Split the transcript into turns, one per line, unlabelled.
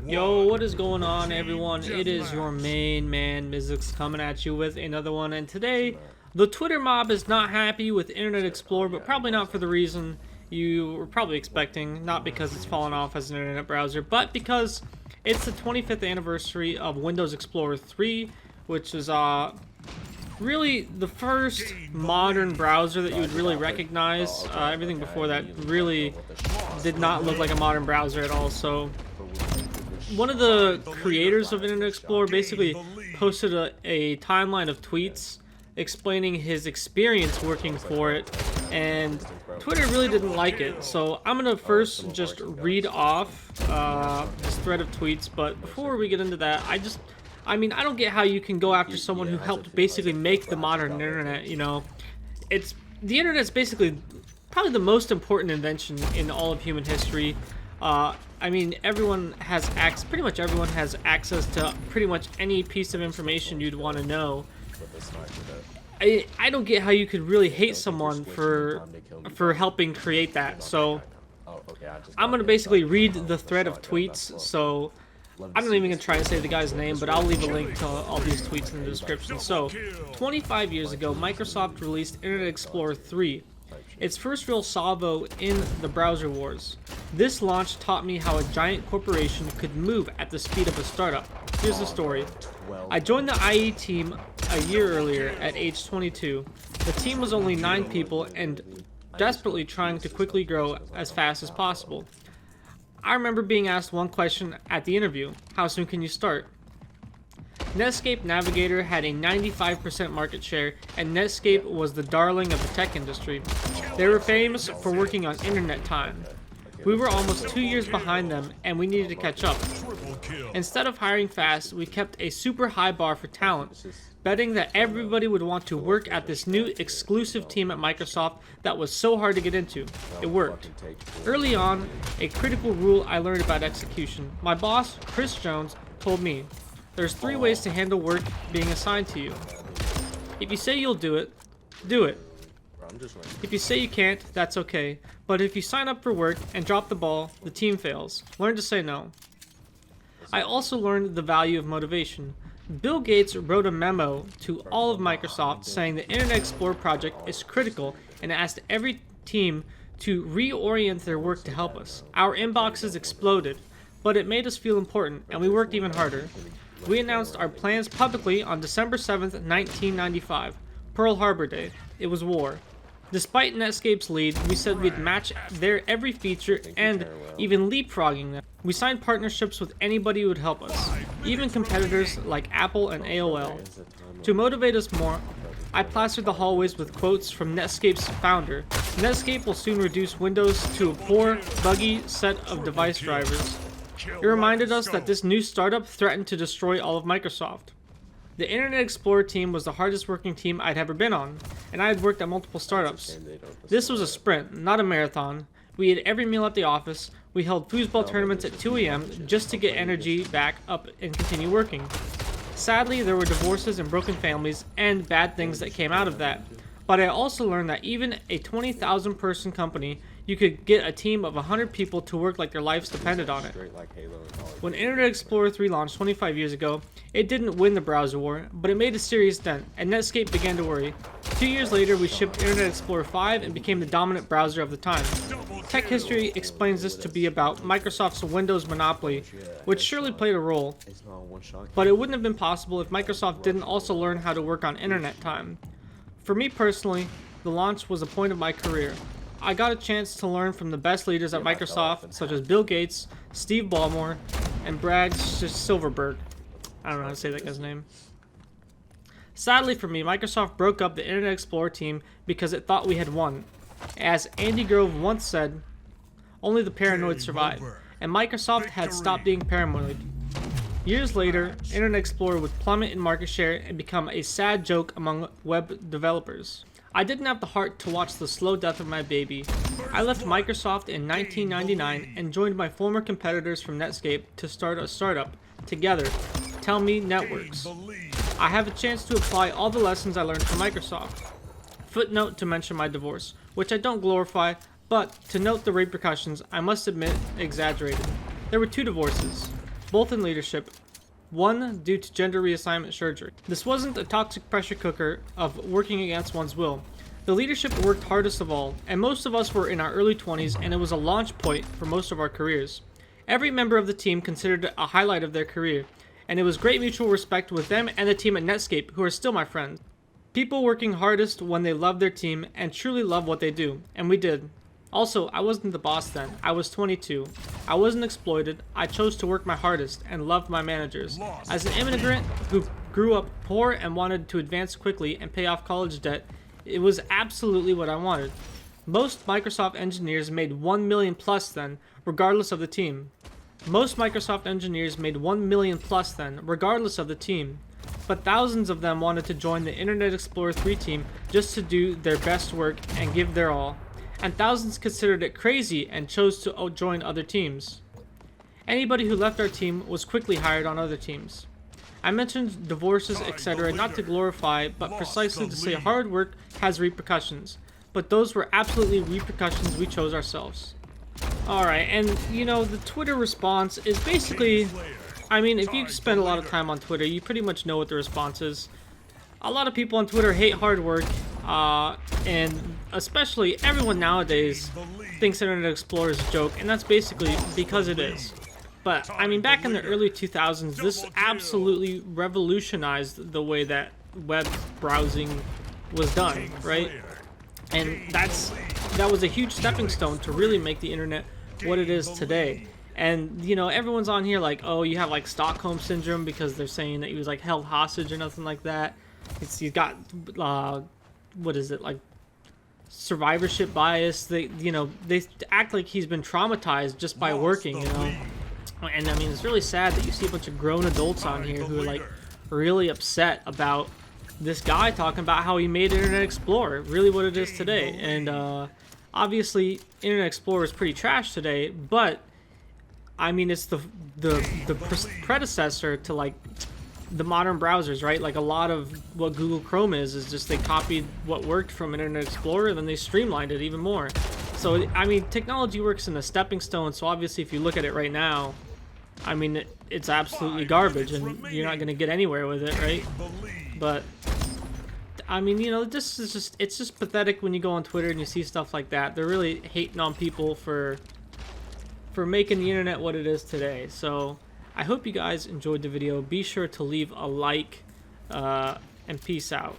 Yo, what is going on, everyone? It is your main man, Mizzix, coming at you with another one. And today, the Twitter mob is not happy with Internet Explorer, but probably not for the reason you were probably expecting. Not because it's fallen off as an internet browser, but because it's the 25th anniversary of Windows Explorer 3, which is really the first modern browser that you would really recognize. Everything before that really did not look like a modern browser at all. So one of the creators of Internet Explorer basically posted a timeline of tweets explaining his experience working for it, and Twitter really didn't like it. So I'm gonna first just read off this thread of tweets, but before we get into that, I mean, I don't get how you can go after someone who helped basically make the modern internet. You know, the internet's basically probably the most important invention in all of human history. I mean, pretty much everyone has access to pretty much any piece of information you'd want to know. I don't get how you could really hate someone for helping create that. So I'm gonna basically read the thread of tweets. So I'm not even gonna try to say the guy's name, but I'll leave a link to all these tweets in the description. So 25 years ago, Microsoft released Internet Explorer 3. Its first real salvo in the browser wars. This launch taught me how a giant corporation could move at the speed of a startup. Here's the story. I joined the IE team a year earlier at age 22. The team was only 9 people and desperately trying to quickly grow as fast as possible. I remember being asked one question at the interview: how soon can you start? Netscape Navigator had a 95% market share, and Netscape was the darling of the tech industry. They were famous for working on internet time. We were almost 2 years behind them, and we needed to catch up. Instead of hiring fast, we kept a super high bar for talent, betting that everybody would want to work at this new exclusive team at Microsoft that was so hard to get into. It worked. Early on, a critical rule I learned about execution. My boss, Chris Jones, told me, there's 3 ways to handle work being assigned to you. If you say you'll do it, do it. If you say you can't, that's okay. But if you sign up for work and drop the ball, the team fails. Learn to say no. I also learned the value of motivation. Bill Gates wrote a memo to all of Microsoft saying the Internet Explorer project is critical and asked every team to reorient their work to help us. Our inboxes exploded, but it made us feel important, and we worked even harder. We announced our plans publicly on December 7th, 1995, Pearl Harbor Day. It was war. Despite Netscape's lead, we said we'd match their every feature and even leapfrogging them. We signed partnerships with anybody who would help us, even competitors like Apple and AOL. To motivate us more, I plastered the hallways with quotes from Netscape's founder. Netscape will soon reduce Windows to a poor, buggy set of device drivers. It reminded us that this new startup threatened to destroy all of Microsoft. The Internet Explorer team was the hardest working team I'd ever been on, and I had worked at multiple startups. This was a sprint, not a marathon. We ate every meal at the office. We held foosball tournaments at 2 a.m. just to get energy back up and continue working. Sadly, there were divorces and broken families and bad things that came out of that. But I also learned that even a 20,000 person company, you could get a team of 100 people to work like their lives depended on it. When Internet Explorer 3 launched 25 years ago, it didn't win the browser war, but it made a serious dent, and Netscape began to worry. 2 years later, we shipped Internet Explorer 5 and became the dominant browser of the time. Tech history explains this to be about Microsoft's Windows monopoly, which surely played a role, but it wouldn't have been possible if Microsoft didn't also learn how to work on internet time. For me personally, the launch was a point of my career. I got a chance to learn from the best leaders at Microsoft, such as Bill Gates, Steve Ballmer, and Brad Silverberg. I don't know how to say that guy's name. Sadly for me, Microsoft broke up the Internet Explorer team because it thought we had won. As Andy Grove once said, only the paranoid survive, and Microsoft had stopped being paranoid. Years later, Internet Explorer would plummet in market share and become a sad joke among web developers. I didn't have the heart to watch the slow death of my baby. I left Microsoft in 1999 and joined my former competitors from Netscape to start a startup together, Tell Me Networks. I have a chance to apply all the lessons I learned from Microsoft. Footnote to mention my divorce, which I don't glorify, but to note the repercussions, I must admit, exaggerated. There were 2 divorces. both in leadership, one due to gender reassignment surgery. This wasn't a toxic pressure cooker of working against one's will. The leadership worked hardest of all, and most of us were in our early 20s, and it was a launch point for most of our careers. Every member of the team considered it a highlight of their career, and it was great mutual respect with them and the team at Netscape, who are still my friends. People working hardest when they love their team and truly love what they do, and we did. Also, I wasn't the boss then. I was 22. I wasn't exploited. I chose to work my hardest and loved my managers. As an immigrant who grew up poor and wanted to advance quickly and pay off college debt, it was absolutely what I wanted. Most Microsoft engineers made 1 million plus then, regardless of the team. Most Microsoft engineers made 1 million plus then, regardless of the team. But thousands of them wanted to join the Internet Explorer 3 team just to do their best work and give their all. And thousands considered it crazy and chose to join other teams. Anybody who left our team was quickly hired on other teams. I mentioned divorces, etc. not to glorify, but precisely to say hard work has repercussions. But those were absolutely repercussions we chose ourselves. Alright, and you know, the Twitter response is basically, I mean, if you spend a lot of time on Twitter, you pretty much know what the response is. A lot of people on Twitter hate hard work, and especially everyone nowadays thinks Internet Explorer is a joke, and that's basically because it is. But, I mean, back in the early 2000s, this absolutely revolutionized the way that web browsing was done, right? And that was a huge stepping stone to really make the internet what it is today. And, you know, everyone's on here like, oh, you have like Stockholm Syndrome because they're saying that he was like held hostage or nothing like that. He's got, what is it, like survivorship bias. They act like he's been traumatized just by working, you know. And I mean, it's really sad that you see a bunch of grown adults on here who are like really upset about this guy talking about how he made Internet Explorer really what it is today. And obviously Internet Explorer is pretty trash today, but I mean, it's the predecessor to like the modern browsers, right? Like a lot of what Google Chrome is just they copied what worked from Internet Explorer and then they streamlined it even more. So I mean, technology works in a stepping stone, so obviously if you look at it right now, I mean, it's absolutely garbage and you're not going to get anywhere with it, right? But I mean, you know, this is just, it's just pathetic when you go on Twitter and you see stuff like that. They're really hating on people for making the internet what it is today. So I hope you guys enjoyed the video. Be sure to leave a like, and peace out.